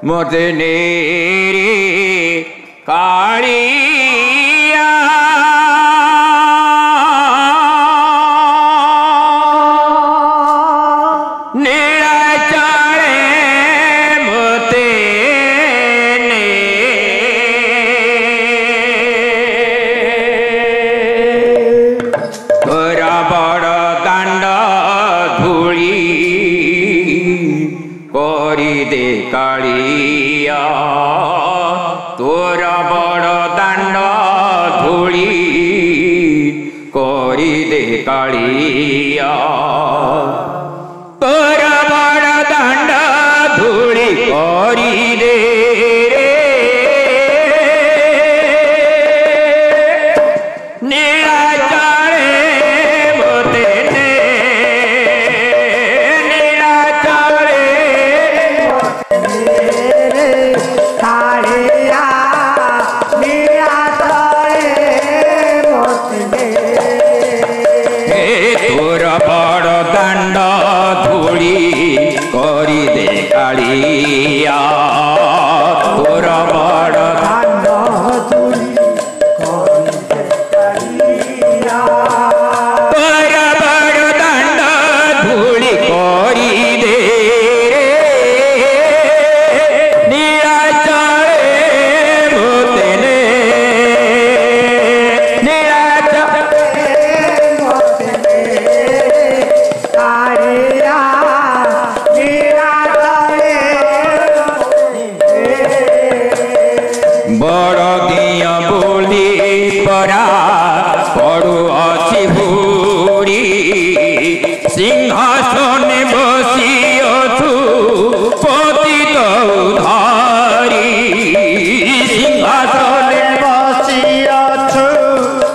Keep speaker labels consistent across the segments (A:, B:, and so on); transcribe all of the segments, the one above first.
A: मते नेरे कालिया नीला चारे मते ने तोरा बड़ दांड धूली करी दे कालिया तोरा बड़ दांड धूली करी दे कालिया तोरा बड़ दांड धूली करी दे नीला चारे मोते ने नीला चारे
B: कालिया नीला चारे मोते
A: तोर बड़ दांड धूली करी दे कालिया तोर बड़
B: दांड धूली
A: तोर बड़ दांड धूली करी दे नीला चारे मोते ने नीला
B: कालिया नीला चारे
A: बड़ दिया बोली परा पड़ू अच्छी भूरी सिंहासन बसी अछु पतित उधारी सिंहासन
B: बसिअछु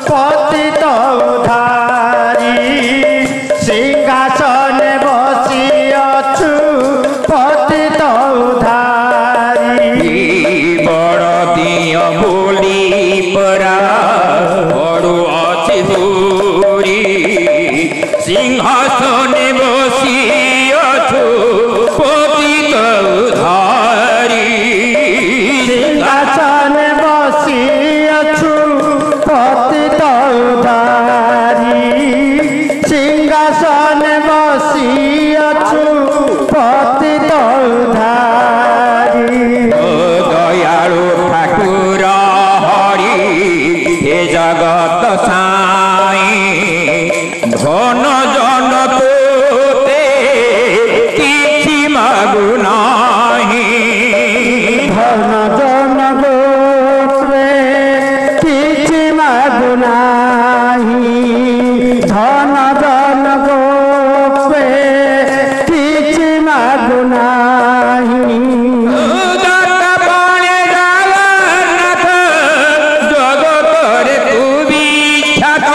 B: पतित उधारी सिंहासन बसिअछु पतित उधारी
A: बड़ दिया बोली परा पड़ू अच्छी भूरी सिंहासन बसी अछु पतित उधारी
B: सिंहासन बसिअछु पतित उधारी सिंहासन बसिअछु पतित उधारी
A: दयालु ठाकुर हरि हे जगत साई धन जन तोते किछि मागु नाही
B: धन जन गोत्रे किछि मागु नाही धन जन गोत्रे किछि मागु नाही
A: दत्त पाणे जगन्नाथ जगतरे तू विख्यात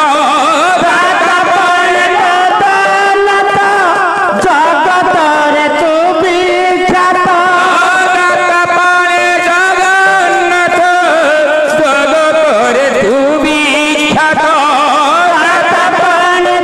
B: जगतरे तू विख्यात
A: दत्त पाणे जगन्नाथ जगतरे तू विख्यात
B: जगतरे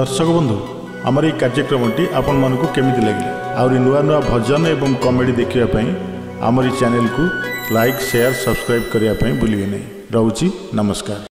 C: दर्शक बंधु आमर ये कार्यक्रमटी आपण मानकु केमिति लगे आउरी नुआ नुआ भजन एवं कॉमेडी देखिया पई आमर चैनल को लाइक शेयर सब्सक्राइब करिया पई भूलिए नहीं। रहूची नमस्कार।